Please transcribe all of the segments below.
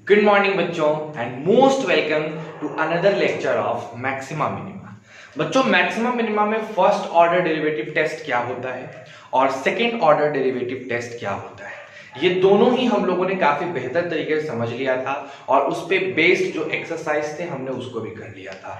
Good morning बच्चों and most welcome to another lecture of maxima minima. बच्चों maxima minima में first order derivative test क्या होता है और सेकेंड ऑर्डर डेरिवेटिव टेस्ट क्या होता है, ये दोनों ही हम लोगों ने काफी बेहतर तरीके से समझ लिया था और उस पे बेस्ड जो एक्सरसाइज थे हमने उसको भी कर लिया था।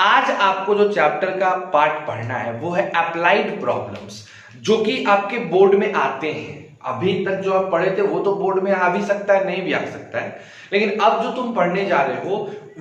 आज आपको जो चैप्टर का पार्ट पढ़ना है वो है अप्लाइड प्रॉब्लम्स, जो कि आपके बोर्ड में आते हैं। अभी तक जो आप पढ़े थे वो तो बोर्ड में आ भी सकता है, नहीं भी आ सकता है, लेकिन अब जो तुम पढ़ने जा रहे हो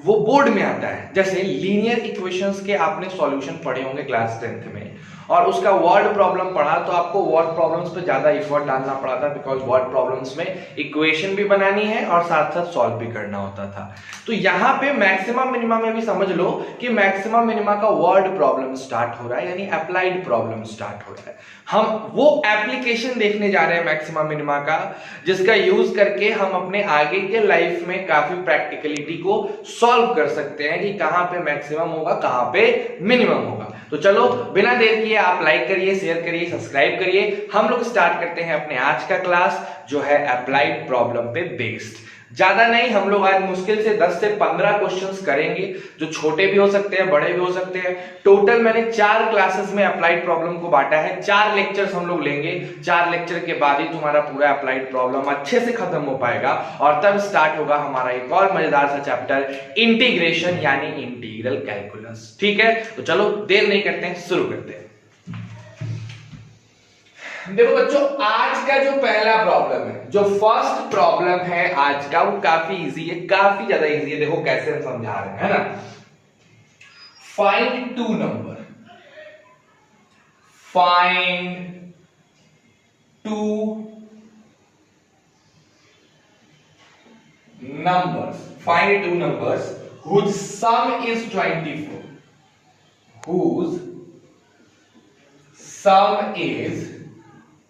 वो बोर्ड में आता है। जैसे लीनियर इक्वेशंस के आपने सॉल्यूशन पढ़े होंगे क्लास 10th में, और उसका वर्ड प्रॉब्लम पढ़ा तो आपको वर्ड प्रॉब्लम्स पे ज्यादा इफर्ट डालना पड़ा था, बिकॉज वर्ड प्रॉब्लम्स में इक्वेशन भी बनानी है और साथ साथ सॉल्व भी करना होता था। तो यहाँ पे मैक्सिमा मिनिमा में भी समझ लो कि मैक्सिमा मिनिमा का वर्ड प्रॉब्लम स्टार्ट हो रहा है, यानी अप्लाइड प्रॉब्लम स्टार्ट हो रहा है। हम वो एप्लीकेशन देखने जा रहे हैं मैक्सिमा मिनिमा का, जिसका यूज करके हम अपने आगे के लाइफ में काफी प्रैक्टिकलिटी को सॉल्व कर सकते हैं कि कहां पे मैक्सिमम होगा, कहां पे मिनिमम होगा। तो चलो बिना देर किए आप लाइक करिए, शेयर करिए, सब्सक्राइब करिए। हम लोग स्टार्ट करते हैं अपने आज का क्लास जो है अप्लाइड प्रॉब्लम पे बेस्ड। ज्यादा नहीं, हम लोग आज मुश्किल से 10 से 15 क्वेश्चंस करेंगे, जो छोटे भी हो सकते हैं, बड़े भी हो सकते हैं। टोटल मैंने 4 क्लासेस में अप्लाइड प्रॉब्लम को बांटा है। 4 लेक्चर्स हम लोग लेंगे। 4 लेक्चर के बाद ही तुम्हारा पूरा अप्लाइड प्रॉब्लम अच्छे से खत्म हो पाएगा और तब स्टार्ट होगा हमारा एक और मजेदार सा चैप्टर, इंटीग्रेशन यानी इंटीग्रल कैलकुलस। ठीक है, तो चलो देर नहीं करते हैं, शुरू करते हैं। देखो बच्चों, आज का जो पहला प्रॉब्लम है, जो फर्स्ट प्रॉब्लम है आज का, वो काफी इजी है, काफी ज्यादा इजी है। देखो कैसे हम समझा रहे हैं, है ना। Find 2 number, find 2 numbers, find 2 numbers whose sum is 24, whose sum is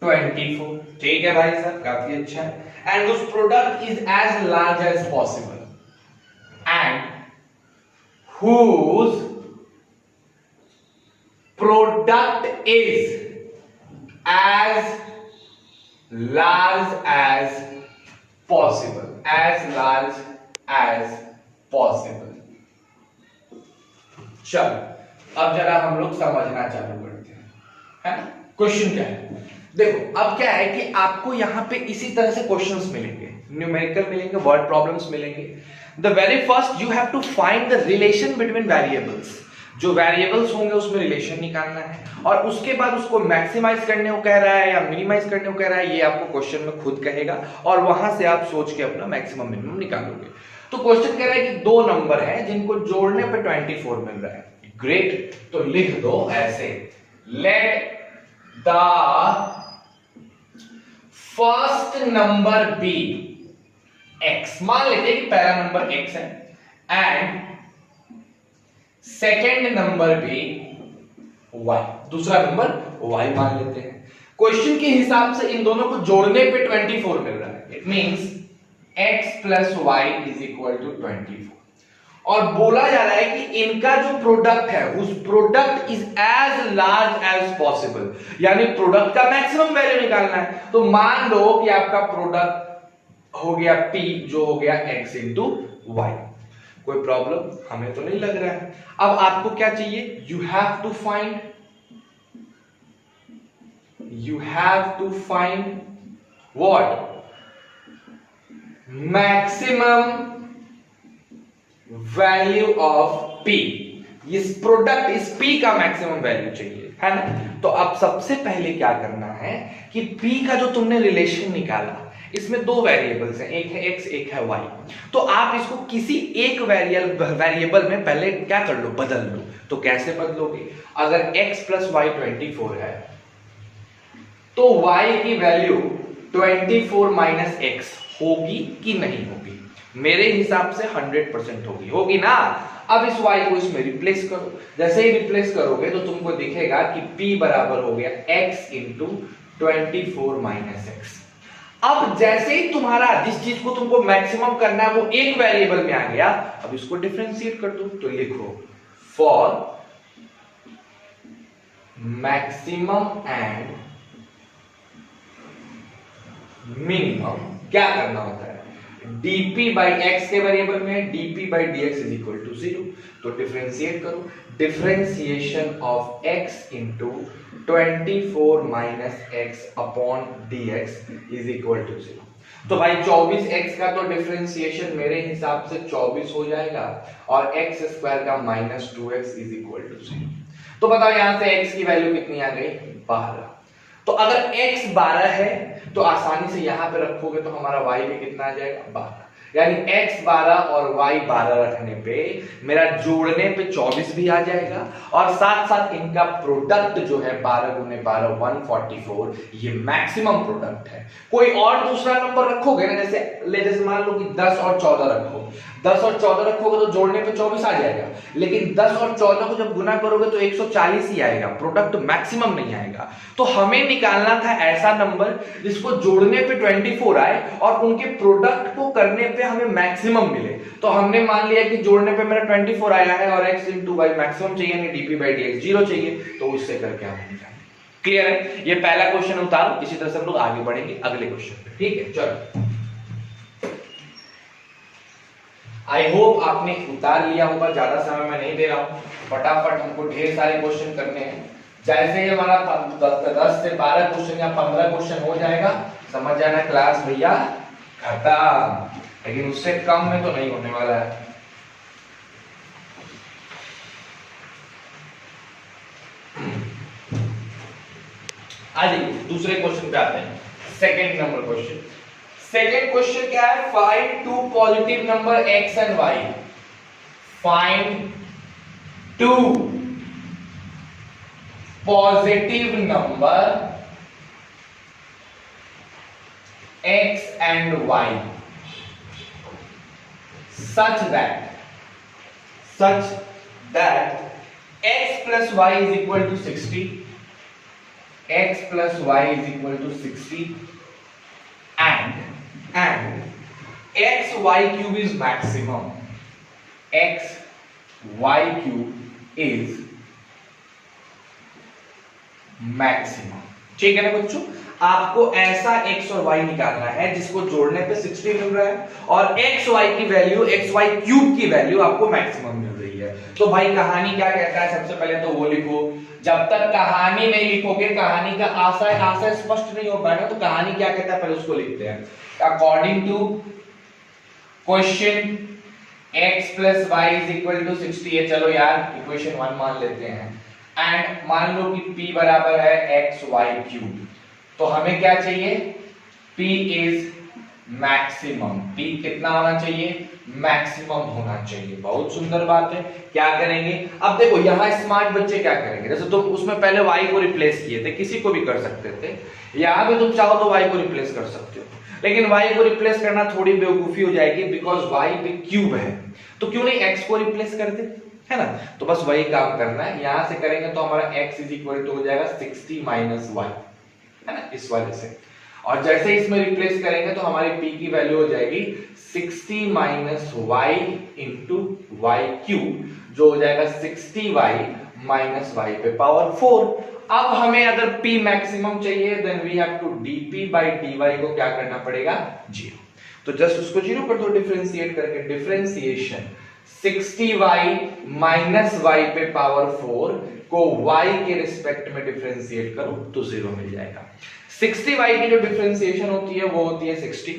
24। ठीक है भाई साहब, काफी अच्छा है। And whose product is as large as possible, and whose product is as large as possible, as large as possible। चलो अब जरा हम लोग समझना चालू करते हैं, है ना। क्वेश्चन क्या है, देखो अब क्या है कि आपको यहां पे इसी तरह से क्वेश्चंस मिलेंगे, न्यूमेरिकल मिलेंगे, वर्ड प्रॉब्लम्स मिलेंगे। The very first you have to find the relation between variables. जो वेरिएबल्स होंगे उसमें रिलेशन निकालना है, और उसके बाद उसको मैक्सिमाइज करने को कह रहा है या मिनिमाइज करने को कह रहा है, ये आपको क्वेश्चन में खुद कहेगा, और वहां से आप सोच के अपना मैक्सिमम मिनिमम निकालोगे। तो क्वेश्चन कह रहा है कि 2 नंबर हैं जिनको जोड़ने पे 24 मिल रहा है। ग्रेट, तो लिख दो ऐसे, let the first number be x। मान लेते हैं कि पहला नंबर x है, एंड सेकेंड नंबर भी y, दूसरा नंबर y मान लेते हैं। क्वेश्चन के हिसाब से इन दोनों को जोड़ने पे 24 मिल रहा है। It means x plus y is equal to 24, और बोला जा रहा है कि इनका जो प्रोडक्ट है उस product is as large as possible, यानी प्रोडक्ट का मैक्सिमम वैल्यू निकालना है। तो मान लो कि आपका प्रोडक्ट हो गया p, जो हो गया x इंटू y। कोई प्रॉब्लम हमें तो नहीं लग रहा है। अब आपको क्या चाहिए, you have to find what, maximum value of p। इस प्रोडक्ट, इस p का मैक्सिमम वैल्यू चाहिए, है ना। तो अब सबसे पहले क्या करना है कि p का जो तुमने रिलेशन निकाला, इसमें 2 वेरिएबल्स हैं, एक है x, एक है y। तो आप इसको किसी एक वेरिएबल में पहले क्या कर लो, बदल लो। तो कैसे बदलोगे, अगर x प्लस y 24 है तो y की वैल्यू 24 माइनस x होगी कि नहीं होगी? मेरे हिसाब से 100% होगी ना। अब इस y को इसमें रिप्लेस करो। जैसे ही रिप्लेस करोगे तो तुमको दिखेगा कि p बराबर हो गया x इंटू 24 माइनस एक्स। अब जैसे ही तुम्हारा जिस चीज को तुमको मैक्सिमम करना है वो एक वेरिएबल में आ गया, अब इसको डिफरेंशिएट कर दो। तो लिखो फॉर मैक्सिमम एंड मिनिमम क्या करना होता है, dp बाई एक्स के वेरिएबल में dp by dx is equal to 0। तो डिफरेंशिएट करो, differentiation of x into 24 minus x upon dx is equal to 0। तो भाई 24x का तो डिफरेंशिएशन मेरे हिसाब से 24 हो जाएगा और x स्क्वायर का minus 2x is equal to 0। तो बताओ यहां से x की वैल्यू कितनी आ गई, 12। तो अगर x 12 है तो आसानी से यहां पे रखोगे तो हमारा y भी कितना आ जाएगा, 12। यानी x 12 और y 12 रखने पे मेरा जोड़ने पे 24 भी आ जाएगा और साथ साथ इनका प्रोडक्ट जो है 12 गुने 12 144, ये मैक्सिमम प्रोडक्ट है। कोई और दूसरा नंबर रखोगे ना, जैसे मान लो कि 10 और 14 रखो, 10 और 14 रखोगे तो जोड़ने पे 24 आ जाएगा, लेकिन 10 और 14 को जब गुना करोगे तो 140 ही आएगा, प्रोडक्ट मैक्सिमम नहीं आएगा। तो हमें निकालना था ऐसा नंबर जिसको जोड़ने पे 24 आए और उनके प्रोडक्ट को करने पे हमें मैक्सिमम मिले। तो हमने मान लिया कि जोड़ने पे मेरा 24 आया है और x इंटू वाई मैक्सिमम चाहिए, यानी dp बाई dx 0 चाहिए, तो उससे करके हम निकालेंगे। क्लियर है? ये पहला क्वेश्चन उतारो, इसी तरह से हम लोग आगे बढ़ेंगे अगले क्वेश्चन पे। ठीक है, चलो। आई होप आपने उतार लिया होगा, ज्यादा समय मैं नहीं दे रहा हूं, फटाफट हमको ढेर सारे क्वेश्चन करने हैं। जैसे ही हमारा 10 से 12 क्वेश्चन या 15 क्वेश्चन हो जाएगा, समझ जाना क्लास भैया खत्म। लेकिन उससे कम में तो नहीं होने वाला है। आइए दूसरे क्वेश्चन पे आते हैं, second number question. Second question क्या है, find two positive number x and y। Find two positive number x and y such that x plus y is equal to 60, x plus y is equal to 60 and x y cube is maximum, x y cube is maximum. ठीक है ना बच्चों, आपको ऐसा x और y निकालना है जिसको जोड़ने पे 60 मिल रहा है और x y की वैल्यू, x y क्यूब की वैल्यू आपको मैक्सिमम मिल रही है। तो भाई कहानी क्या कहता है, सबसे पहले तो वो लिखो। जब तक कहानी नहीं लिखोगे, कहानी का आशय स्पष्ट नहीं हो पाएगा, तो कहानी क्या कहता है पहले उसको लिखते हैं। According to question x plus y is equal to 60 है, चलो यार इक्वेशन 1 मान लेते हैं, एंड मान लो कि p बराबर है एक्स वाई क्यूब। तो हमें क्या चाहिए, p इज मैक्सिमम। p कितना होना चाहिए, मैक्सिमम होना चाहिए। बहुत सुंदर बात है। क्या करेंगे, अब देखो यहाँ स्मार्ट बच्चे क्या करेंगे, जैसे तुम उसमें पहले y को रिप्लेस किए थे, किसी को भी कर सकते थे, यहाँ पे तुम चाहो तो y को रिप्लेस कर सकते हो, लेकिन y को रिप्लेस करना थोड़ी बेवकूफी हो जाएगी, बिकॉज y पे क्यूब है, तो क्यों नहीं x को रिप्लेस कर दे, है ना। तो बस वही काम करना है, यहां से करेंगे तो हमारा x इज इक्वल टू हो जाएगा 60 माइनस वाई, है ना, इस वाले से। और जैसे इसमें रिप्लेस करेंगे तो हमारी p की वैल्यू हो जाएगी 60 minus y into y cube, जो हो जाएगा 60y माइनस वाई पे पावर 4। अब हमें अगर p मैक्सिमम चाहिए, then we have to dp by dy को क्या करना पड़ेगा, 0। तो जस्ट उसको 0 कर दो डिफरेंशिएट करके। डिफरेंशिएशन 60y माइनस वाई पे पावर 4 को y के रिस्पेक्ट में डिफरेंशिएट करो तो 0 मिल जाएगा। 60y की जो डिफरेंशिएशन होती है वो होती है 60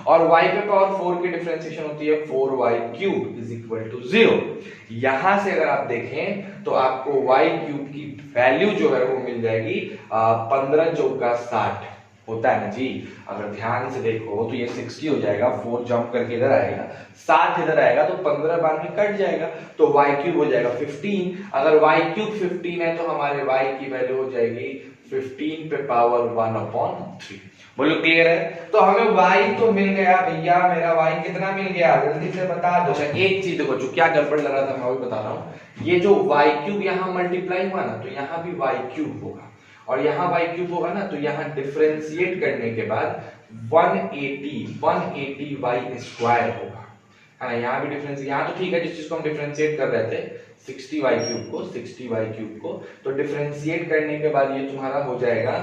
और y पे पावर 4 की डिफरेंशिएशन होती है 4y cube is equal to 0। यहां से अगर आप देखें तो आपको y क्यूब की वैल्यू जो है वो मिल जाएगी 15 चौका 60 होता है ना जी। अगर ध्यान से देखो तो ये 60 हो जाएगा, 4 जंप करके इधर आएगा, 60 इधर आएगा, तो 15 बाद में कट जाएगा, तो y क्यूब हो जाएगा 15। अगर y क्यूब 15 है तो हमारे y की वैल्यू हो जाएगी 15 पे पावर 1/3। बोलो क्लियर है। तो हमें y तो मिल गया भैया, मेरा y कितना मिल गया जल्दी से बता दो। एक चीज देखो, जो क्या गड़बड़ लग रहा था मैं वही बता रहा हूँ, ये जो y क्यूब यहाँ मल्टीप्लाई हुआ ना, तो यहाँ भी y क्यूब होगा और यहाँ y क्यूब होगा ना, तो यहाँ डिफरेंशिएट करने के बाद 180 y स्क्वायर होगा, है ना। यहाँ भी डिफरेंस, यहाँ तो ठीक है, जिस चीज को हम डिफरेंशिएट कर रहे थे 60y क्यूब को, तो डिफरेंशिएट करने के बाद ये तुम्हारा हो जाएगा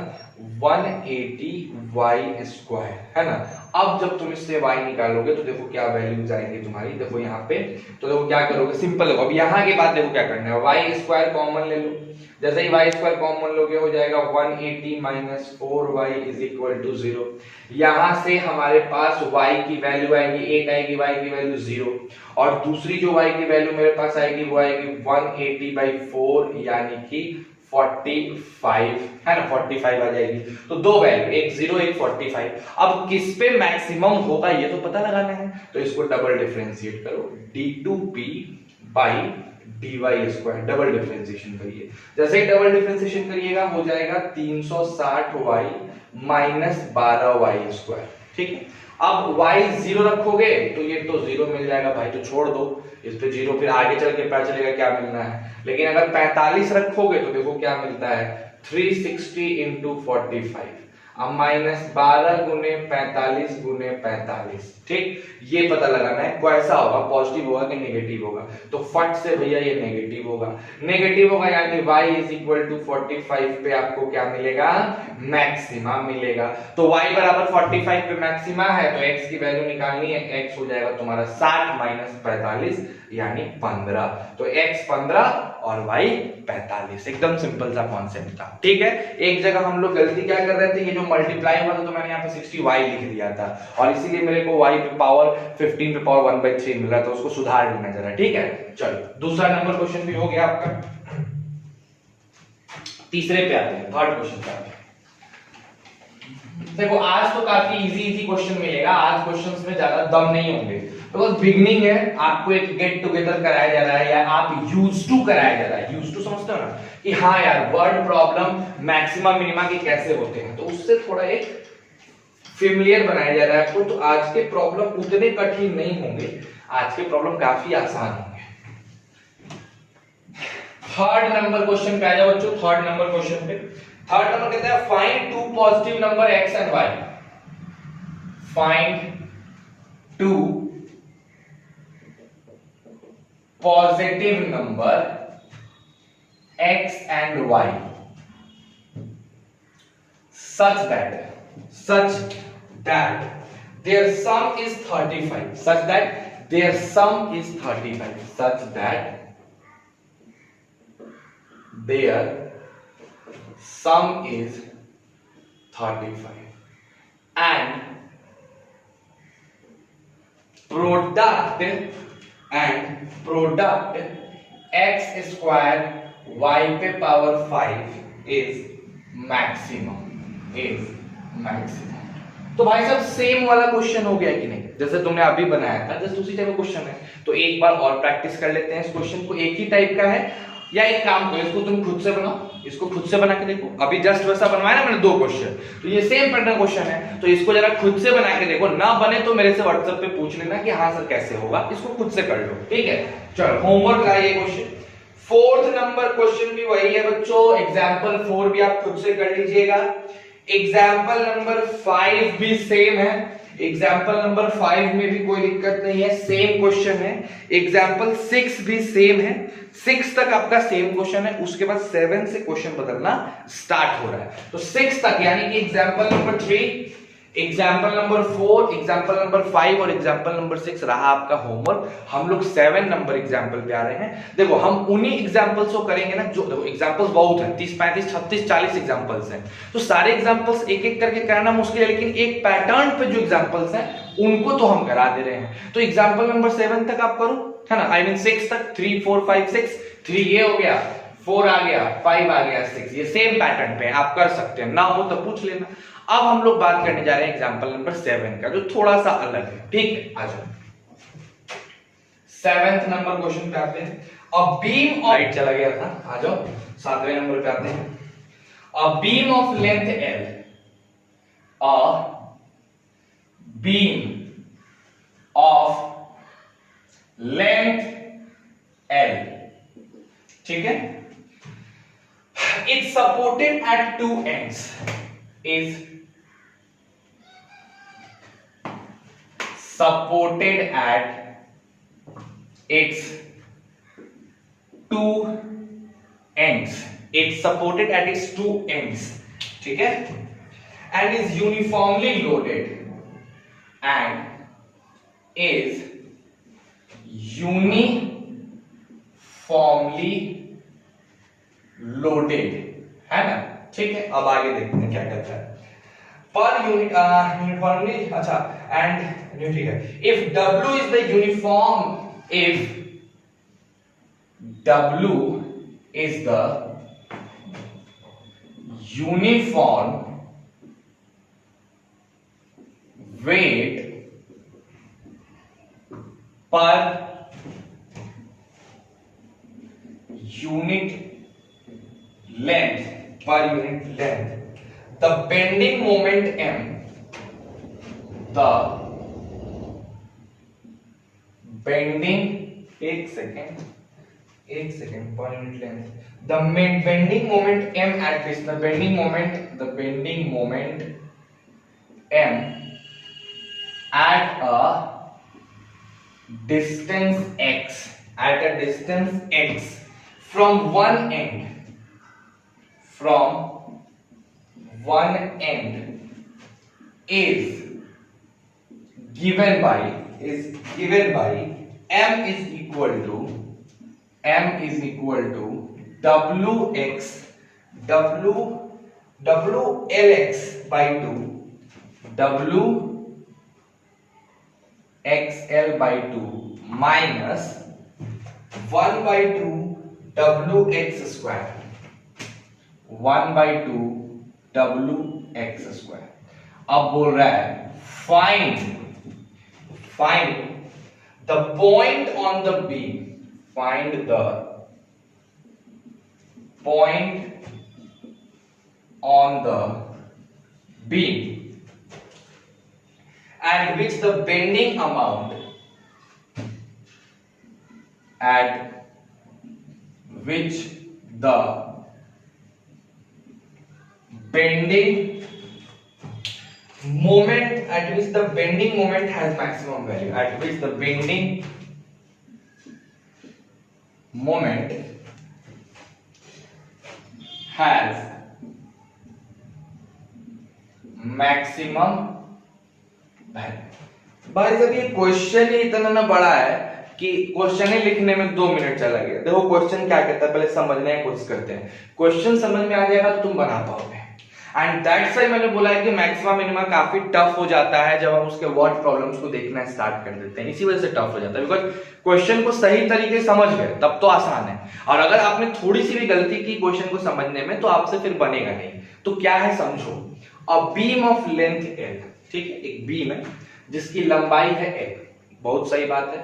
180y स्क्वायर, है ना। अब जब तुम इससे y निकालोगे तो देखो क्या वैल्यूज आएंगे तुम्हारी, देखो यहाँ पे, तो देखो क्या करोगे, सिंपल देखो, अब यहाँ के बाद देखो क्या करना है, y स्क्वायर कॉमन ले लो, जैसे ही y स्क्वायर कॉमन लोगे हो जाएगा 180 minus 4y is equal to 0। यहां से हमारे पास y की वैल्यू आएगी 8 आएगी, y की वैल्यू 0, और दूसरी जो y की वैल्यू मेरे पास आएगी वो आएगी 180/4 यानी कि 45 है ना, 45 आ जाएगी। तो दो वैल्यू, एक 0 एक 45। अब किस पे मैक्सिमम होगा ये तो पता लगाना है, तो इसको डबल डिफरेंशिएट करो, d2p by dy square, double differentiation करिए। जैसे ही डबल डिफरेंशिएशन करिएगा हो जाएगा 360y माइनस 12y स्क्वायर, ठीक है। अब y 0 रखोगे तो ये तो 0 मिल जाएगा भाई, तो छोड़ दो इस पे 0, फिर आगे चल के पता चलेगा क्या मिलना है। लेकिन अगर 45 रखोगे तो देखो क्या मिलता है, 360 इंटू 45, अब माइनस 12 गुने 45 गुने 45, ठीक। ये पता लगाना है कैसा होगा, पॉजिटिव होगा कि नेगेटिव होगा, तो फट से भैया ये नेगेटिव होगा, नेगेटिव होगा यानी y इज इक्वल टू 45 पे आपको क्या मिलेगा, मैक्सिमा मिलेगा। तो y बराबर 45 पे मैक्सिमा है, तो x की वैल्यू निकालनी है, x हो जाएगा तुम्हारा 60 माइनस 45 यानी 15, तो x 15 और y 45, एकदम सिंपल सा कॉन्सेप्ट था, ठीक है। एक जगह हम लोग गलती क्या कर रहे थे, ये जो मल्टीप्लाई हुआ था तो मैंने यहाँ पे 60y लिख दिया था, और इसीलिए मेरे को y पे पावर 15 पे पावर 1/3 मिल रहा था, उसको सुधार लेना जरा, ठीक है। चलो दूसरा नंबर क्वेश्चन भी हो गया आपका, तीसरे पे आते हैं, थर्ड क्वेश्चन पे आते हैं। देखो आज तो काफी इजी क्वेश्चन मिलेगा, आज क्वेश्चंस में ज्यादा दम नहीं होंगे, बिकॉज़ बिगनिंग है, आपको एक गेट टुगेदर कराया जा रहा है, या आप यूज्ड टू कराया जा रहा है, यूज्ड टू समझते हो ना, कि हाँ यार वर्ड प्रॉब्लम मैक्सिमा मिनिमा के कैसे होते हैं, तो उससे थोड़ा एक फेमिलियर बनाया जा रहा है आपको। तो आज के प्रॉब्लम उतने कठिन नहीं होंगे, आज के प्रॉब्लम काफी आसान होंगे। थर्ड नंबर क्वेश्चन पे आ जाओ बच्चों, थर्ड नंबर क्वेश्चन पे, थर्ड नंबर कहते हैं find two positive number x and y, find two positive number x and y such that their sum is 35, such that their sum is 35, such that their sum is 35 and product x square y पे power 5 is maximum, तो भाई साहब same वाला question हो गया कि नहीं, जैसे तुमने अभी बनाया था जस्ट उसी टाइप का क्वेश्चन है। तो एक बार और प्रैक्टिस कर लेते हैं इस क्वेश्चन को, एक ही टाइप का है, या एक काम करो इसको तुम खुद से बनाओ, इसको खुद से बना के देखो, अभी जस्ट वैसा बनवाया ना मैंने दो क्वेश्चन, तो ये सेम पैटर्न क्वेश्चन है, तो इसको जरा खुद से बना के देखो, ना बने तो मेरे से व्हाट्सएप पे पूछ लेना कि हाँ सर कैसे होगा, इसको खुद से कर लो, ठीक है। चलो होमवर्क आइए क्वेश्चन, फोर्थ नंबर क्वेश्चन भी वही है बच्चों, एग्जाम्पल 4 भी आप खुद से कर लीजिएगा, एग्जाम्पल नंबर 5 भी सेम है, एग्जाम्पल नंबर 5 में भी कोई दिक्कत नहीं है, सेम क्वेश्चन है, एग्जाम्पल 6 भी सेम है, 6 तक आपका सेम क्वेश्चन है, उसके बाद 7 से क्वेश्चन बदलना स्टार्ट हो रहा है, तो 6 तक यानी कि example number 3, example number 4, example number 5 और एग्जाम्पल नंबर 6 रहा आपका होमवर्क। हम लोग 7 नंबर एग्जाम्पल पे आ रहे हैं। देखो हम उन्हीं एग्जाम्पल्स को करेंगे ना, जो देखो एग्जाम्पल्स बहुत हैं, 30 35 36 40 एग्जाम्पल्स हैं, तो सारे एग्जाम्पल्स एक एक करके कराना मुश्किल है, लेकिन एक पैटर्न पे जो एग्जाम्पल्स हैं उनको तो हम करा दे रहे हैं। तो एग्जाम्पल नंबर 7 तक आप करो, है ना, आई मीन 6 तक, 3 4 5 6, 3 ये हो गया, 4 आ गया, 5 आ गया, 6, ये सेम पैटर्न पे आप कर सकते हैं, ना हो तो पूछ लेना। अब हम लोग बात करने जा रहे हैं एग्जाम्पल नंबर 7 का, जो थोड़ा सा अलग है, ठीक है। आ जाओ 7th नंबर क्वेश्चन पे आते हैं। अ बीम ऑफ, राइट चला गया था, आ जाओ 7वें नंबर पे आते हैं। A beam of length L, a beam of length L, ठीक है, it's supported at two ends, is supported at its two ends, it's supported at its two ends, ठीक है, and is uniformly loaded, and is uniformly loaded, है ना? ठीक है, अब आगे देखते हैं क्या कहता है। पर यूनिट यूनिफॉर्मली, अच्छा, एंड ठीक है, if W is the uniform, if W is the uniform weight per unit length, the bending moment M, the bending, एक second per unit length, the bending moment M at which the bending moment M at a distance x from one end is given by M is equal to WLX by 2, WXL by 2 minus 1 by 2 WX square, 1 by 2 WX square। अब बोल रहा है find the point on the beam, find the point on the beam at which the bending moment has maximum value, at which the bending moment has maximum value. भाई जब ये question ही इतना बड़ा है कि क्वेश्चन ही लिखने में 2 मिनट चला गया। देखो क्वेश्चन क्या कहता है, पहले समझने की कोशिश करते हैं। क्वेश्चन समझ में आ जाएगा तो तुम बना पाओगे। एंड दैट्स व्हाई मैंने बोला है कि मैक्सिमा मिनिमा काफी टफ हो जाता है जब हम उसके वर्ड प्रॉब्लम्स को देखना स्टार्ट कर देते हैं, इसी वजह से टफ हो जाता है। बिकॉज क्वेश्चन को सही तरीके से समझ गए तब तो आसान है, और अगर आपने थोड़ी सी भी गलती की क्वेश्चन को समझने में तो आपसे फिर बनेगा नहीं। तो क्या है समझो, a beam of length L, ठीक है, एक बीम है जिसकी लंबाई है L, बहुत सही बात है,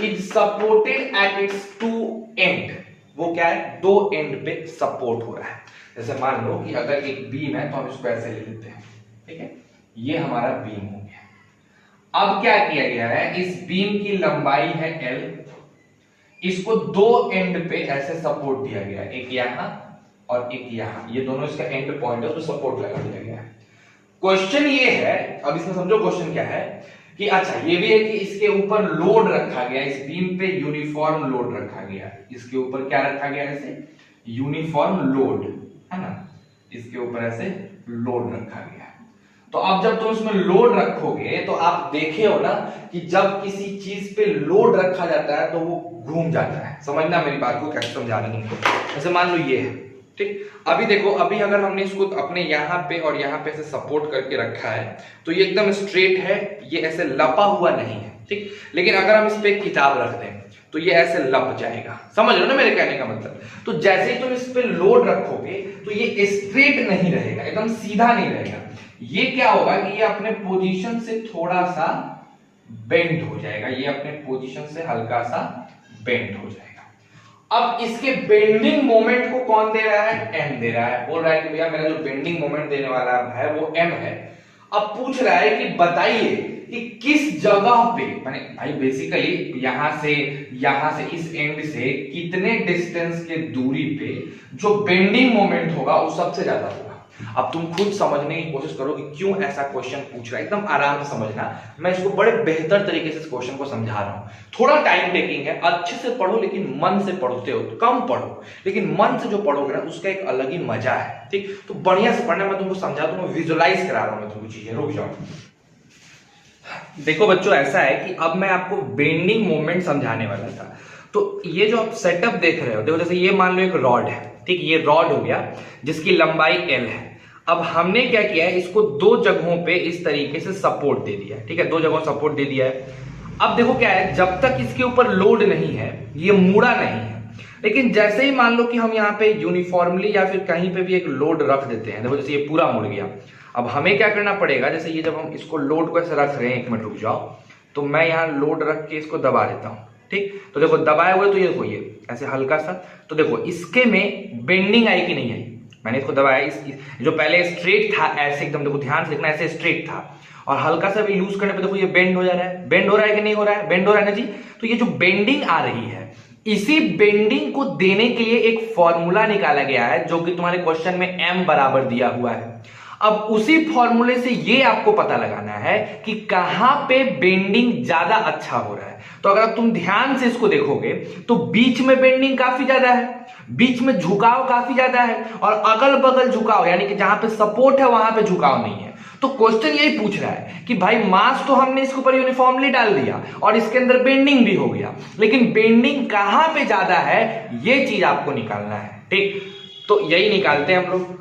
is supported at its 2 and, वो क्या है, 2 एंड पे सपोर्ट हो रहा है। जैसे मान लो कि अगर एक बीम है तो हम इसको ऐसे ले लेते हैं, ठीक है, ये हमारा बीम हो गया। अब क्या किया गया है, इस बीम की लंबाई है L, इसको 2 एंड पे ऐसे सपोर्ट दिया गया है, एक यहां और एक यहां, ये दोनों इसका एंड पॉइंट है, उसमें सपोर्ट लगा दिया गया है। क्वेश्चन ये है, अब इसमें समझो क्वेश्चन क्या है कि अच्छा ये भी है कि इसके ऊपर लोड रखा गया, इस बीम पे यूनिफॉर्म लोड रखा गया, इसके ऊपर क्या रखा गया, ऐसे यूनिफॉर्म लोड है ना, इसके ऊपर ऐसे लोड रखा गया। तो अब जब तुम इसमें लोड रखोगे तो आप देखे हो ना कि जब किसी चीज पे लोड रखा जाता है तो वो घूम जाता है। समझना मेरी बात को, कैसे समझा रहे तुमको। जैसे मान लो ये है, ठीक, अभी देखो, अभी अगर हमने इसको अपने यहाँ पे और यहाँ पे ऐसे सपोर्ट करके रखा है तो ये एकदम स्ट्रेट है, ये ऐसे लपा हुआ नहीं है, ठीक। लेकिन अगर हम इस पे किताब रख दें तो ये ऐसे लप जाएगा, समझ लो ना मेरे कहने का मतलब। तो जैसे ही तुम इस पे लोड रखोगे तो ये स्ट्रेट नहीं रहेगा, एकदम सीधा नहीं रहेगा, ये क्या होगा कि ये अपने पोजीशन से थोड़ा सा बेंड हो जाएगा, ये अपने पोजीशन से हल्का सा बेंड हो जाएगा। अब इसके बेंडिंग मोमेंट को कौन दे रहा है, एम दे रहा है। बोल रहा है कि भैया मेरा जो बेंडिंग मोमेंट देने वाला है वो एम है। अब पूछ रहा है कि बताइए कि किस जगह पे, माने भाई बेसिकली यहां से इस एंड से कितने डिस्टेंस के दूरी पे जो बेंडिंग मोमेंट होगा वो सबसे ज्यादा होगा। अब तुम खुद समझने की कोशिश करो कि क्यों ऐसा क्वेश्चन पूछ रहा है, एकदम आराम से समझना। मैं इसको बड़े बेहतर तरीके से इस क्वेश्चन को समझा रहा हूं, थोड़ा टाइम टेकिंग है, अच्छे से पढ़ो लेकिन मन से पढ़ते हो, कम पढ़ो लेकिन मन से जो पढ़ोगे ना उसका एक अलग ही मजा है, ठीक। तो बढ़िया से पढ़ना, मैं तुमको समझा दूंगा, विजुअलाइज करा रहा हूं मैं तुमको चीजें। रुक जाओ, देखो बच्चों, ऐसा है कि अब मैं आपको बेंडिंग मोमेंट समझाने वाला था। तो ये जो आप सेटअप देख रहे हो, देखो जैसे ये मान लो एक रॉड है, ठीक, ये रॉड हो गया जिसकी लंबाई L है। अब हमने क्या किया है, इसको दो जगहों पे इस तरीके से सपोर्ट दे दिया है, ठीक है, दो जगहों सपोर्ट दे दिया है। अब देखो क्या है, जब तक इसके ऊपर लोड नहीं है, ये मुड़ा नहीं है, लेकिन जैसे ही मान लो कि हम यहाँ पे यूनिफॉर्मली या फिर कहीं पे भी एक लोड रख देते हैं, देखो जैसे ये पूरा मुड़ गया, अब हमें क्या करना पड़ेगा, जैसे ये जब हम इसको लोड को ऐसे रख रहे हैं, एक मिनट रुक जाओ, तो मैं यहाँ लोड रख के इसको दबा देता हूँ, ठीक, तो देखो दबाए हुए, तो ये देखो ये ऐसे हल्का सा, तो देखो इसके में बेंडिंग आई कि नहीं आई, मैंने इसको दबाया, जो पहले स्ट्रेट था ऐसे एकदम, देखो ध्यान से देखना, ऐसे स्ट्रेट था, और हल्का सा भी लूज करने पे देखो ये बेंड हो जा रहा है, बेंड हो रहा है कि नहीं हो रहा है, बेंड हो रहा है ना जी। तो ये जो बेंडिंग आ रही है, इसी बेंडिंग को देने के लिए एक फॉर्मूला निकाला गया है, जो कि तुम्हारे क्वेश्चन में m बराबर दिया हुआ है। अब उसी फॉर्मूले से ये आपको पता लगाना है कि कहां पे बेंडिंग ज्यादा अच्छा हो रहा है। तो अगर तुम ध्यान से इसको देखोगे तो बीच में बेंडिंग काफी ज्यादा है, बीच में झुकाव काफी ज्यादा है, और अगल बगल झुकाव, यानी कि जहां पे सपोर्ट है वहां पे झुकाव नहीं है। तो क्वेश्चन यही पूछ रहा है कि भाई मास तो हमने इसके ऊपर यूनिफॉर्मली डाल दिया और इसके अंदर बेंडिंग भी हो गया, लेकिन बेंडिंग कहां पे ज्यादा है, ये चीज आपको निकालना है, ठीक। तो यही निकालते हैं हम लोग।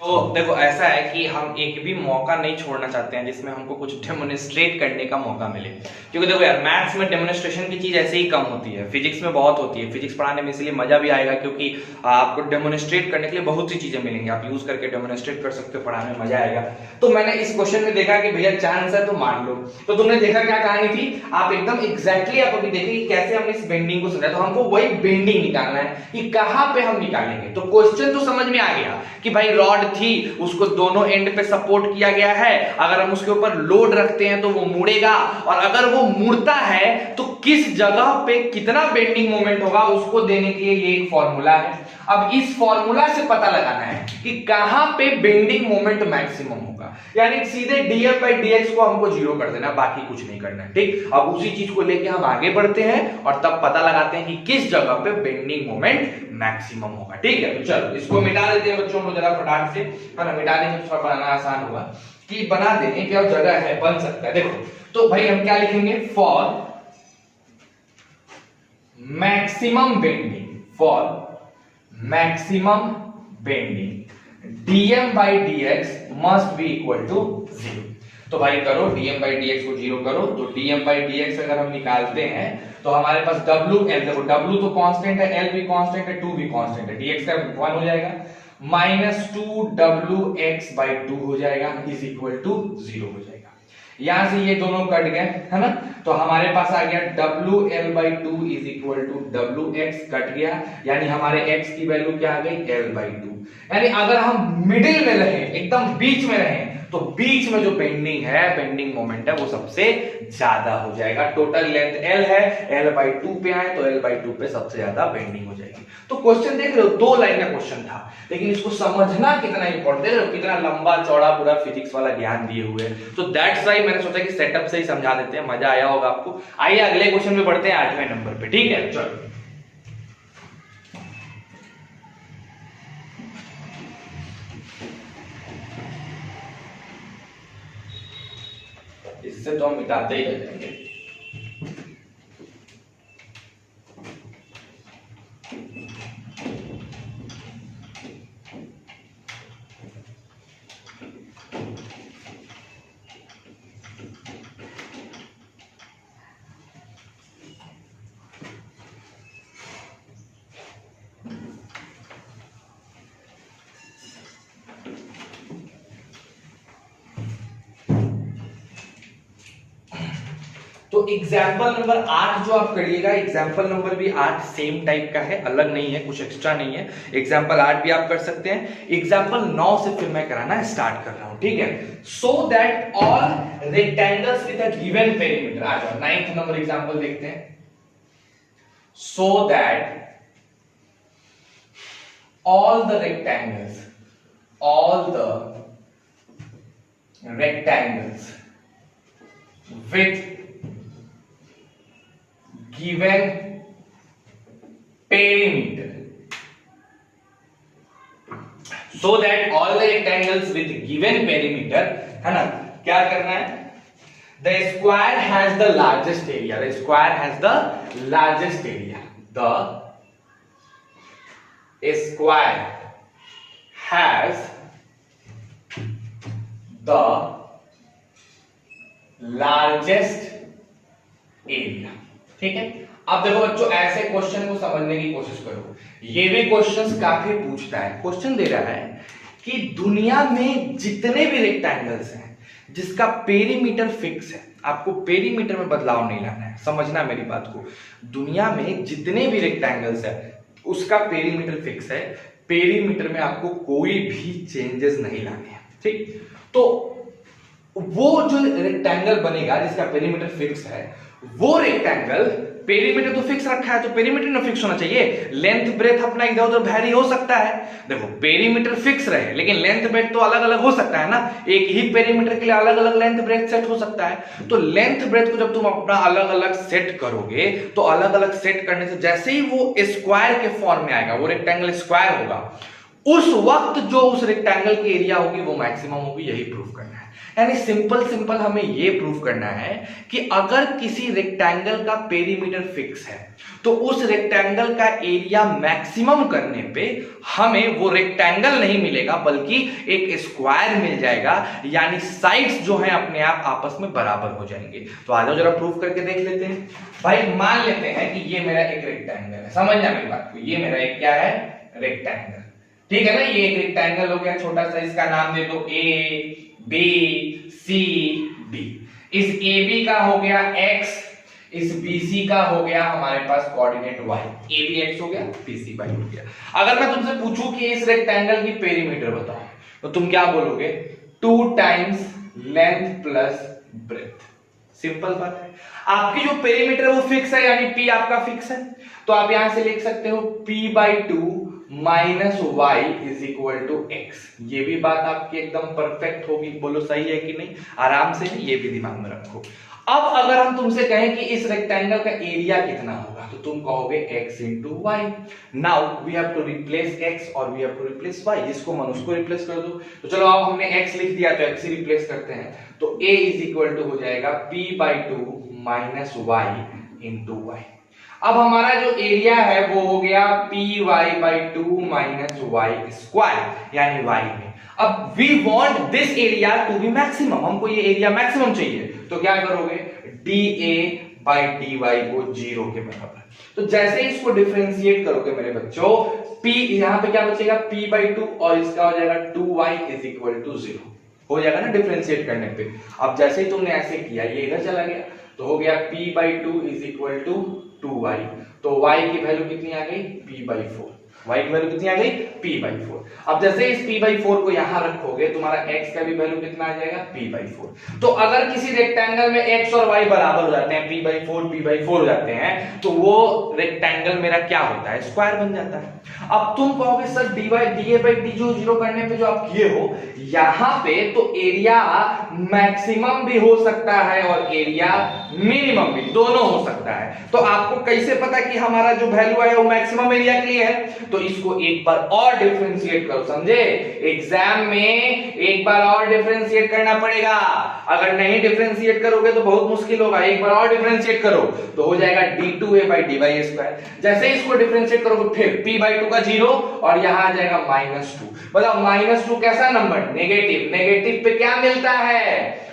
तो देखो ऐसा है कि हम एक भी मौका नहीं छोड़ना चाहते हैं जिसमें हमको कुछ डेमोन्स्ट्रेट करने का मौका मिले, क्योंकि देखो यार मैथ्स में डेमोन्स्ट्रेशन की चीज ऐसे ही कम होती है, फिजिक्स में बहुत होती है। फिजिक्स पढ़ाने में इसलिए मजा भी आएगा क्योंकि आपको डेमोन्स्ट्रेट करने के लिए बहुत सी चीजें मिलेंगी, आप यूज करके डेमोन्स्ट्रेट कर सकते हो, पढ़ाने में मजा आएगा। तो मैंने इस क्वेश्चन में देखा कि भैया चांस है तो मान लो, तो तुमने देखा क्या कहानी थी, आप एकदम एग्जैक्टली आप अभी देखें कि कैसे हमने इस बेंडिंग को समझा। तो हमको वही बेंडिंग निकालना है कि कहां पे हम निकालेंगे। तो क्वेश्चन तो समझ में आ गया कि भाई रॉड थी, उसको दोनों एंड पे सपोर्ट किया गया है, अगर हम उसके ऊपर लोड रखते हैं तो वो मुड़ेगा, और अगर वो मुड़ता है तो किस जगह पे कितना बेंडिंग मोमेंट होगा उसको देने के लिए ये एक फॉर्मूला है। अब इस फॉर्मूला से पता लगाना है कि कहां पे बेंडिंग मोमेंट मैक्सिमम होगा, यानी सीधे df/dx को हमको जीरो कर देना, बाकी कुछ नहीं करना है, ठीक। अब उसी चीज को लेके हम आगे बढ़ते हैं और तब पता लगाते हैं कि किस जगह पे बेंडिंग मोमेंट मैक्सिमम होगा, ठीक है। तो चलो इसको मिटा देते हैं बच्चों को जरा फटाक से, है ना, मिटा देंगे तो थोड़ा बनाना आसान होगा, कि बना देंगे क्या जगह है, बन सकता है। देखो तो भाई हम क्या लिखेंगे, for maximum bending, for maximum bending dm/dx must be equal to 0। तो भाई करो dm/dx को 0 करो, तो dm/dx अगर हम निकालते हैं तो हमारे पास WL, देखो W तो कांस्टेंट है, L भी कांस्टेंट है, 2 भी कांस्टेंट है, dx का 1 हो जाएगा, -2wx/2 हो जाएगा, इज इक्वल टू 0 हो जाएगा। यहां से ये दोनों कट गए, है ना, तो हमारे पास आ गया WL/2 is equal to WX, cut गया, यानी हमारे x की वैल्यू क्या आ गई, L/2। यानी अगर हम मिडिल में रहे, एकदम बीच में रहे, तो बीच में जो बेंडिंग है, बेंडिंग मोमेंट है, वो सबसे ज्यादा हो जाएगा। टोटल लेंथ L है, L/2 पे आए तो L/2 पे सबसे ज्यादा बेंडिंग हो जाएगी। तो क्वेश्चन देख रहे हो, 2 लाइन का क्वेश्चन था, लेकिन इसको समझना कितना इंपॉर्टेंट है, कितना लंबा चौड़ा पूरा फिजिक्स वाला ज्ञान दिए हुए। तो दैट्स व्हाई मैंने सोचा कि सेटअप से ही समझा देते हैं, मजा आया होगा आपको। आइए अगले क्वेश्चन में बढ़ते हैं, 8वें नंबर पे, ठीक है। चलो इससे तो हम मिटाते ही रह जाएंगे। तो एग्जाम्पल नंबर 8 जो आप करिएगा, एग्जाम्पल नंबर भी 8 सेम टाइप का है, अलग नहीं है, कुछ एक्स्ट्रा नहीं है। एग्जाम्पल 8 भी आप कर सकते हैं। एग्जाम्पल 9 से फिर मैं कराना स्टार्ट कर रहा हूं, ठीक है। So that all rectangles with a given perimeter, आ जाओ 9th नंबर एग्जाम्पल देखते हैं। So that all the rectangles with given perimeter, so that all the rectangles with given perimeter, है ना, क्या करना है, The square has the largest area. The square has the largest area. The square has the largest area. ठीक है, अब देखो बच्चों, ऐसे क्वेश्चन को समझने की कोशिश करो। ये भी क्वेश्चंस काफी पूछता है। क्वेश्चन दे रहा है कि दुनिया में जितने भी रेक्टेंगल्स हैं जिसका पेरीमीटर फिक्स है, आपको पेरीमीटर में बदलाव नहीं लाना है, समझना मेरी बात को। दुनिया में जितने भी रेक्टेंगल्स है उसका पेरीमीटर फिक्स है, पेरीमीटर में आपको कोई भी चेंजेस नहीं लाने हैं। ठीक, तो वो जो रेक्टेंगल बनेगा जिसका पेरीमीटर फिक्स है, वो रेक्टेंगल, पेरीमीटर तो फिक्स रखा है तो पेरीमीटर ना फिक्स होना चाहिए। लेंथ ब्रेथ अपना इधर उधर वैरी हो सकता है। देखो, पेरीमीटर फिक्स रहे लेकिन लेंथ ब्रेथ तो अलग अलग हो सकता है ना। एक ही पेरीमीटर के लिए अलग अलग लेंथ ब्रेथ सेट हो सकता है। तो लेंथ ब्रेथ को जब तुम अपना अलग अलग सेट करोगे तो अलग अलग सेट करने से जैसे ही वो स्क्वायर के फॉर्म में आएगा, वो रेक्टेंगल स्क्वायर होगा, उस वक्त जो उस रेक्टेंगल की एरिया होगी वो मैक्सिमम होगी। यही प्रूफ करना है। यानी सिंपल हमें ये प्रूफ करना है कि अगर किसी रेक्टेंगल का पेरीमीटर फिक्स है तो उस रेक्टेंगल का एरिया मैक्सिमम करने पे हमें वो रेक्टेंगल नहीं मिलेगा बल्कि एक स्क्वायर मिल जाएगा। यानी साइड्स जो हैं अपने आप आपस में बराबर हो जाएंगे। तो आ जाओ जरा प्रूफ करके देख लेते हैं। भाई मान लेते हैं कि ये मेरा एक रेक्टेंगल है, समझना मेरी बात को, ये मेरा एक क्या है, रेक्टेंगल। ठीक है ना, ये एक रेक्टेंगल हो गया छोटा सा, इसका नाम दे दो ए बी सी डी। इस ए बी का हो गया x, इस बी सी का हो गया हमारे पास coordinate y। A B x हो गया, बी सी y हो गया। अगर मैं तुमसे पूछूं कि इस रेक्टेंगल की पेरीमीटर बताओ तो तुम क्या बोलोगे? 2 times length plus breadth. Simple बात है। आपकी जो पेरीमीटर है वो फिक्स है, यानी p आपका फिक्स है, तो आप यहां से लिख सकते हो p/2 minus y is equal to x. ये भी बात आपकी एकदम परफेक्ट होगी। बोलो सही है कि नहीं? आराम से, ये भी दिमाग में रखो। अब अगर हम तुमसे कहें कि इस रेक्टेंगल का एरिया कितना होगा तो तुम कहोगे x into y. Now we have to replace x और we have to replace y। इसको मन उसको रिप्लेस कर दो। तो चलो, अब हमने x लिख दिया तो x ही रिप्लेस करते हैं। तो a इज इक्वल टू हो जाएगा p/2 minus y into Y. अब हमारा जो एरिया है वो हो गया py/2 माइनस वाई स्क्वायर, यानी y में। अब we want this area to be maximum, हमको ये एरिया मैक्सिमम चाहिए। तो क्या करोगे? dA/dy को 0 के बराबर। तो जैसे ही इसको डिफरेंशिएट करोगे मेरे बच्चों, p यहां पे क्या बचेगा? p/2 और इसका हो जाएगा 2y इज इक्वल टू 0 हो जाएगा ना डिफरेंशिएट करने पे। अब जैसे ही तुमने ऐसे किया, ये इधर चला गया तो हो गया p/2 is equal to 2y। तो y की वैल्यू कितनी आ गई? p/4। y की वैल्यू कितनी आ गई? p/4। अब जैसे इस p/4 को यहां रखोगे, तुम्हारा x का भी वैल्यू कितना आ जाएगा? p/4। तो अगर किसी रेक्टेंगल में x और y बराबर हो जाते हैं, p/4 हो जाते हैं, तो वो रेक्टेंगल मेरा क्या होता है? स्क्वायर बन जाता है। अब तुम कहोगे सर dA/d जो 0 करने पे जो आप किए हो यहां पे, तो एरिया मैक्सिमम भी हो सकता है और एरिया मिनिमम भी, दोनों हो सकता है। तो आपको कैसे पता कि हमारा जो वैल्यू है वो मैक्सिमम एरिया के लिए है? तो इसको एक बार और डिफरेंशिएट करो, समझे? एग्जाम में एक बार और डिफरेंशिएट करना पड़ेगा। अगर नहीं डिफरेंशिएट करोगे तो बहुत मुश्किल होगा। एक बार और डिफरेंशिएट करो तो हो जाएगा d2a/dy²। जैसे इसको डिफरेंशिएट करोगे फिर p/2 का 0 और यहां आ जाएगा -2। बताओ -2 कैसा नंबर? नेगेटिव। नेगेटिव पे क्या मिलता है?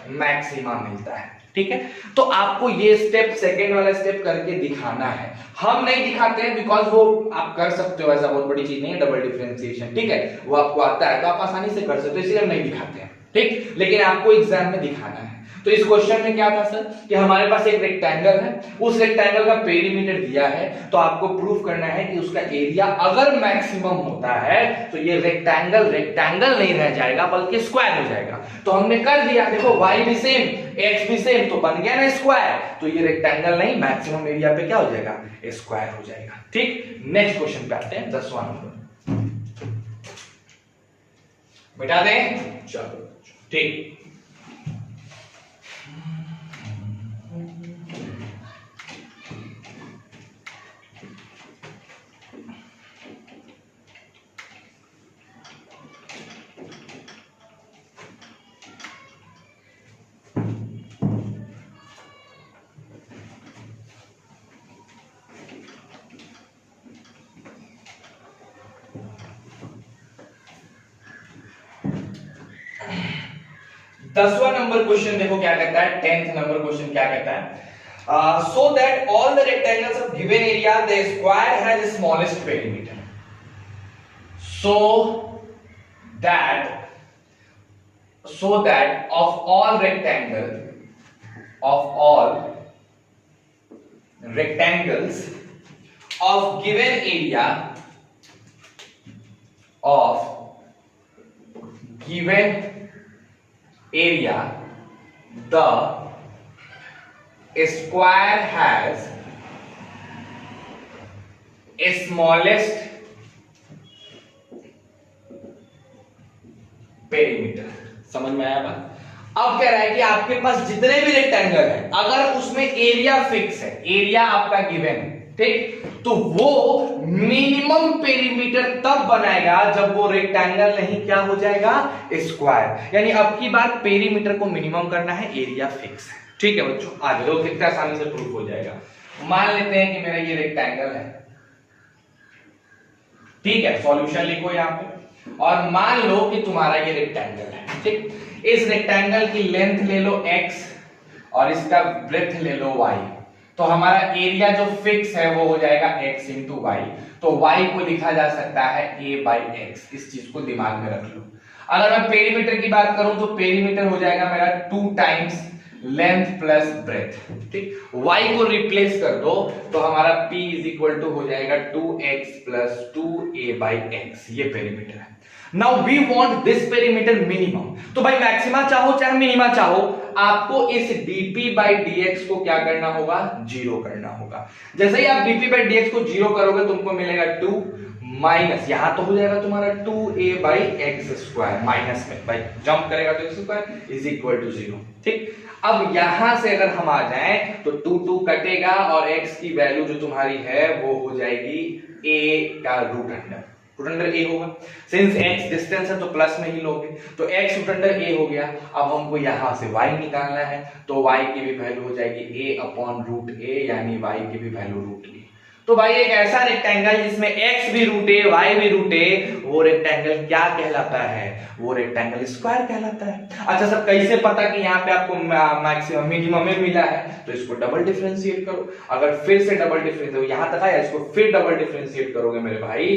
मैक्सिमा मिलता है। ठीक है, तो आपको ये स्टेप, सेकंड वाला स्टेप करके दिखाना है। हम नहीं दिखाते हैं बिकॉज वो आप कर सकते हो, ऐसा बहुत बड़ी चीज नहीं है डबल डिफरेंशिएशन। ठीक है, वो आपको आता है तो आप आसानी से कर सकते हो, इसलिए हम नहीं दिखाते हैं। ठीक, लेकिन आपको एग्जाम में दिखाना है। तो इस क्वेश्चन में क्या था सर कि हमारे पास एक रेक्टेंगल है, उस रेक्टेंगल का पेरीमीटर दिया है, तो आपको प्रूफ करना है कि उसका एरिया अगर मैक्सिमम होता है तो ये रेक्टेंगल रेक्टेंगल नहीं रह जाएगा बल्कि स्क्वायर हो जाएगा। तो हमने कर दिया, देखो y भी सेम x भी सेम, तो बन गया ना स्क्वायर। तो ये रेक्टेंगल नहीं, मैक्सिमम एरिया पे क्या हो जाएगा? स्क्वायर हो जाएगा। ठीक, नेक्स्ट क्वेश्चन पे आते हैं, 10वां नंबर। मिटा दें? चलो ठीक। 10वां नंबर क्वेश्चन देखो क्या कहता है, 10th नंबर क्वेश्चन क्या कहता है, so that all the rectangles of given area the square has the smallest perimeter, so that of all rectangles of given area the square has a smallest perimeter। समझ में आया बात? अब कह रहा है कि आपके पास जितने भी रेक्टेंगल है, अगर उसमें एरिया फिक्स है, एरिया आपका गिवन है, ठीक, तो वो मिनिमम पेरीमीटर तब बनाएगा जब वो रेक्टेंगल नहीं क्या हो जाएगा, स्क्वायर। यानी अब की बात पेरीमीटर को मिनिमम करना है, एरिया फिक्स है। ठीक है बच्चों, आगे देखो कितना आसानी से प्रूफ हो जाएगा। मान लेते हैं कि मेरा ये रेक्टेंगल है, ठीक है, सॉल्यूशन लिखो यहां पे, और मान लो कि तुम्हारा ये रेक्टेंगल है, ठीक, इस रेक्टेंगल की लेंथ ले लो x और इसका ब्रेथ ले लो y, तो हमारा एरिया जो फिक्स है वो हो जाएगा x इंटू वाई। तो y को लिखा जा सकता है a बाई एक्स, इस चीज को दिमाग में रख लो। अगर मैं पेरीमीटर की बात करूं तो पेरीमीटर हो जाएगा मेरा 2 टाइम्स लेंथ प्लस ब्रेथ, ठीक, y को रिप्लेस कर दो तो हमारा p इज इक्वल टू हो जाएगा 2x plus 2a by x, ये पेरीमीटर है। Now we want this perimeter minimum, तो भाई मैक्सिमा चाहो चाहे मिनिमा चाहो, आपको इस dp बाई dx को क्या करना होगा, जीरो करना होगा। जैसे ही आप dp बाई dx को जीरो करोगे तुमको मिलेगा 2 माइनस, यहां तो हो जाएगा तुम्हारा 2a by x square, minus में भाई जंप करेगा तो x square is equal to 0, ठीक। अब यहां से अगर हम आ जाएं तो 2 कटेगा और x की वैल्यू जो तुम्हारी है वो हो जाएगी a का रूट अंडर a होगा। सिंस x डिस्टेंस है तो प्लस में ही लोगे, तो x रूट अंडर a हो गया। अब हमको यहां से y निकालना है, तो y की भी वैल्यू हो जाएगी a अपॉन रूट a, यानी y की भी वैल्यू रूट a। तो भाई एक ऐसा रेक्टेंगल जिसमें x भी रूट a, y भी रूट a, वो रेक्टेंगल क्या कहलाता है, वो रेक्टेंगल स्क्वायर कहलाता है। अच्छा सर कैसे पता कि यहाँ पे आपको मैक्सिमम मिनिमम में मिला है, तो इसको डबल डिफरेंशिएट करो। अगर फिर से डबल डिफरेंशिएट, यहां तक आया, इसको फिर डबल डिफरेंशिएट करोगे मेरे भाई,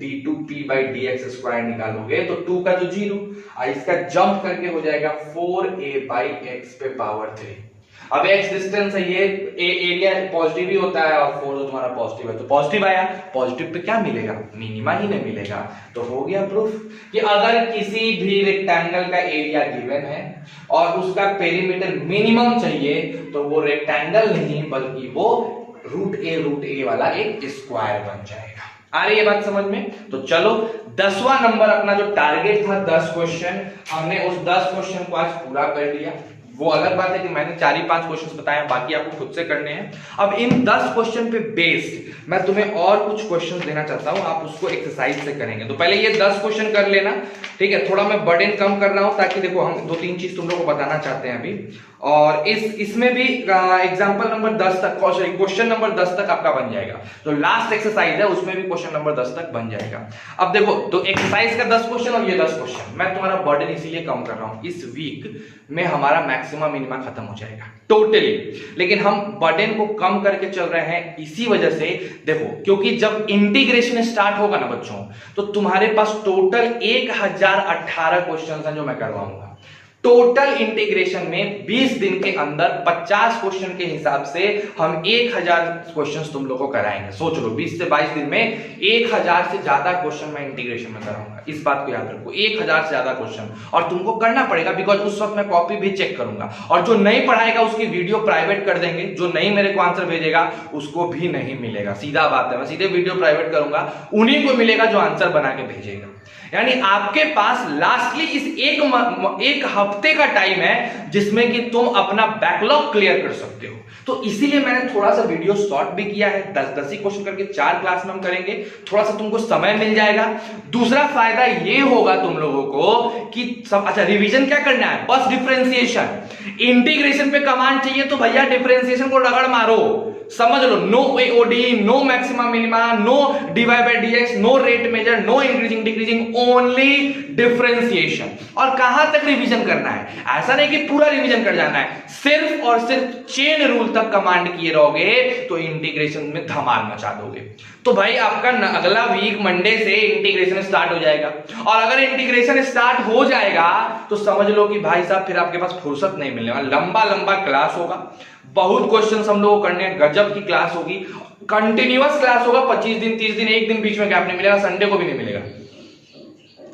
d2p बाई dx स्क्वायर निकालोगे तो 2 का तो 0, इसका जंप करके हो जाएगा 4a बाई एक्स पे पावर 3। अब x डिस्टेंस है, ये एरिया पॉजिटिव ही होता है और 4 तो तुम्हारा पॉजिटिव है, तो पॉजिटिव आया, पॉजिटिव पे क्या मिलेगा, मिनिमा ही नहीं मिलेगा। तो हो गया प्रूफ कि अगर किसी भी रेक्टेंगल का एरिया गिवन है और उसका पेरीमीटर मिनिमम चाहिए तो वो रेक्टेंगल नहीं बल्कि वो रूट ए वाला एक स्क्वायर बन जाएगा। आ रही है बात समझ में? तो चलो 10वां नंबर अपना जो टारगेट था 10 क्वेश्चन, हमने उस 10 क्वेश्चन को आज पूरा कर लिया। वो अलग बात है कि मैंने 4 ही 5 क्वेश्चंस बताए, बाकी आपको खुद से करने हैं। अब इन 10 क्वेश्चन पे बेस्ड मैं तुम्हें और कुछ क्वेश्चंस देना चाहता हूं, आप उसको एक्सरसाइज से करेंगे। तो पहले ये 10 क्वेश्चन कर लेना, ठीक है। थोड़ा मैं बर्डन कम कर रहा हूं ताकि देखो हम 2-3 चीज तुम लोग को बताना चाहते हैं अभी, और इसमें भी एग्जांपल नंबर 10 तक, क्वेश्चन नंबर 10 तक आपका बन जाएगा। तो लास्ट एक्सरसाइज है उसमें भी क्वेश्चन नंबर 10 तक बन जाएगा। अब देखो, तो एक्सरसाइज का 10 क्वेश्चन और ये 10 क्वेश्चन, मैं तुम्हारा बर्डन इसीलिए कम कर रहा हूं, इस वीक में हमारा मैक्सिमम मिनिमम खत्म हो जाएगा टोटली। लेकिन हम बर्डन को कम करके चल रहे हैं इसी वजह से, देखो क्योंकि जब इंटीग्रेशन स्टार्ट होगा ना बच्चों, तो तुम्हारे पास टोटल 1018 क्वेश्चन हैं जो मैं करवाऊंगा। टोटल इंटीग्रेशन में 20 दिन के अंदर 50 क्वेश्चन के हिसाब से हम 1000 क्वेश्चंस तुम लोग को कराएंगे। सोच लो 20 से 22 दिन में 1000 से ज्यादा क्वेश्चन मैं इंटीग्रेशन में कराऊंगा। इस बात को याद रखो, 1000 से ज्यादा क्वेश्चन, और तुमको करना पड़ेगा बिकॉज उस वक्त मैं कॉपी भी चेक करूंगा, और जो नहीं पढ़ाएगा उसकी वीडियो प्राइवेट कर देंगे, जो नहीं मेरे को आंसर भेजेगा उसको भी नहीं मिलेगा। सीधा बात है, मैं सीधे वीडियो प्राइवेट करूंगा, उन्हीं को मिलेगा जो आंसर बना के भेजेगा। यानी आपके पास लास्टली इस एक हफ्ते का टाइम है जिसमें कि तुम अपना बैकलॉग क्लियर कर सकते हो। तो इसीलिए मैंने थोड़ा सा वीडियो शॉर्ट भी किया है, 10-10 ही क्वेश्चन करके 4 क्लास में हम करेंगे, थोड़ा सा तुमको समय मिल जाएगा। दूसरा फायदा ये होगा तुम लोगों को कि सब, अच्छा रिवीजन क्या करना है, बस डिफरेंशिएशन। इंटीग्रेशन पे कमांड चाहिए तो भैया डिफरेंशिएशन को रगड़ मारो, समझ लो, no AOD, no maximum minima, no dy by dx, no rate measure, no increasing decreasing, only differentiation. और कहां तक रिवीजन करना है? ऐसा नहीं कि पूरा रिवीजन कर जाना है, सिर्फ और सिर्फ चेन रूल तक कमांड किए रहोगे तो इंटीग्रेशन में धमाल मचा दोगे। तो भाई आपका अगला वीक मंडे से इंटीग्रेशन स्टार्ट हो जाएगा, और अगर इंटीग्रेशन स्टार्ट हो जाएगा तो समझ लो कि भाई साहब फिर आपके पास फुर्सत नहीं मिलने वाला। लंबा लंबा क्लास होगा, बहुत क्वेश्चन हम लोग को करने हैं, गजब की क्लास होगी, कंटिन्यूअस क्लास होगा, 25 दिन 30 दिन, एक दिन बीच में गैप नहीं मिलेगा, संडे को भी नहीं मिलेगा।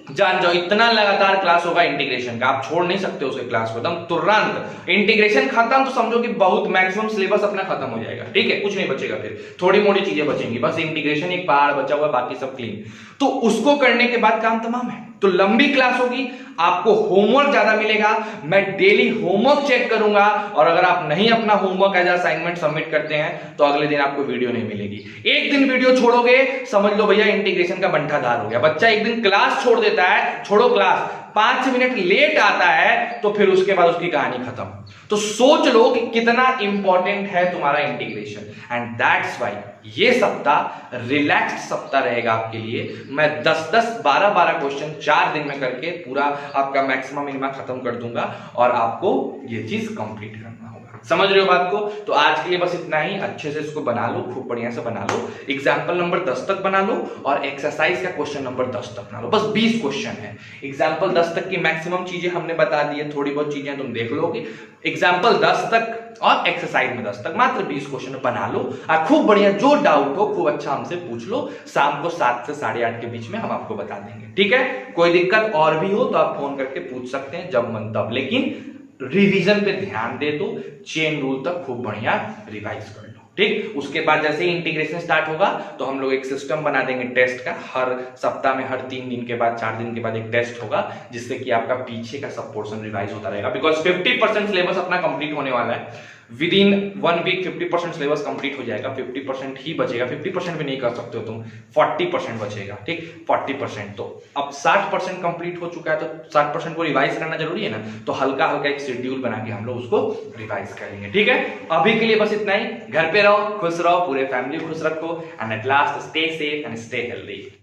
जान जाओ, इतना लगातार क्लास होगा इंटीग्रेशन का, आप छोड़ नहीं सकते उसे क्लास को एकदम तुरंत। इंटीग्रेशन खत्म तो समझो कि बहुत मैक्सिमम सिलेबस अपना खत्म हो जाएगा, ठीक है, कुछ नहीं बचेगा, फिर थोड़ी मोड़ी चीजें बचेंगी, बस इंटीग्रेशन एक पहाड़ बचा हुआ, बाकी सब क्लीन। तो उसको करने के बाद काम तमाम है। तो लंबी क्लास होगी, आपको होमवर्क ज्यादा मिलेगा, मैं डेली होमवर्क चेक करूंगा, और अगर आप नहीं अपना होमवर्क एज असाइनमेंट सबमिट करते हैं तो अगले दिन आपको वीडियो नहीं मिलेगी। एक दिन वीडियो छोड़ोगे, समझ लो भैया इंटीग्रेशन का बंटाधार हो गया। बच्चा एक दिन क्लास छोड़ देता है, छोड़ो क्लास, 5 मिनट लेट आता है तो फिर उसके बाद उसकी कहानी खत्म। तो सोच लो कि कितना इंपॉर्टेंट है तुम्हारा इंटीग्रेशन, एंड दैट्स व्हाई ये सप्ताह रिलैक्स्ड सप्ताह रहेगा आपके लिए। मैं 10-10, 12-12 क्वेश्चन 4 दिन में करके पूरा आपका मैक्सिमम मिनिमा खत्म कर दूंगा, और आपको ये चीज कंप्लीट करना होगा। समझ रहे हो बात को? तो आज के लिए बस इतना ही। अच्छे से इसको बना लो, खूब बढ़िया से बना लो, एग्जाम्पल नंबर 10 तक बना लो, और एक्सरसाइज का क्वेश्चन नंबर 10 तक बना लो। बस 20 क्वेश्चन है, एग्जाम्पल 10 तक की मैक्सिमम चीजें हमने बता दी है, थोड़ी बहुत चीजें तुम देख लोगे। एग्जाम्पल 10 तक और एक्सरसाइज में 10 तक, मात्र 20 क्वेश्चन बना लो, और खूब बढ़िया, जो डाउट हो खूब अच्छा हमसे पूछ लो। शाम को 7 से 8:30 के बीच में हम आपको बता देंगे, ठीक है? कोई दिक्कत और भी हो तो आप फोन करके पूछ सकते हैं जब मन तब, लेकिन रिवीजन पे ध्यान दे दो, चेन रूल तक खूब बढ़िया रिवाइज कर लो, ठीक? उसके बाद जैसे ही इंटीग्रेशन स्टार्ट होगा तो हम लोग एक सिस्टम बना देंगे टेस्ट का। हर सप्ताह में हर 3 दिन के बाद, 4 दिन के बाद एक टेस्ट होगा, जिससे कि आपका पीछे का सब पोर्शन रिवाइज होता रहेगा। बिकॉज 50% सिलेबस अपना कंप्लीट होने वाला है, within 1 week 50% syllabus complete हो जाएगा, 50% ही बचेगा, 50% भी नहीं कर सकते हो तुम, 40% बचेगा, ठीक? 40%, तो अब 60% कंप्लीट हो चुका है, तो 60% को रिवाइज करना जरूरी है ना, तो हल्का हल्का एक शेड्यूल बना के हम लोग उसको रिवाइज करेंगे, ठीक है? अभी के लिए बस इतना ही। घर पे रहो, खुश रहो, पूरे फैमिली खुश रखो, and at last stay safe and stay healthy.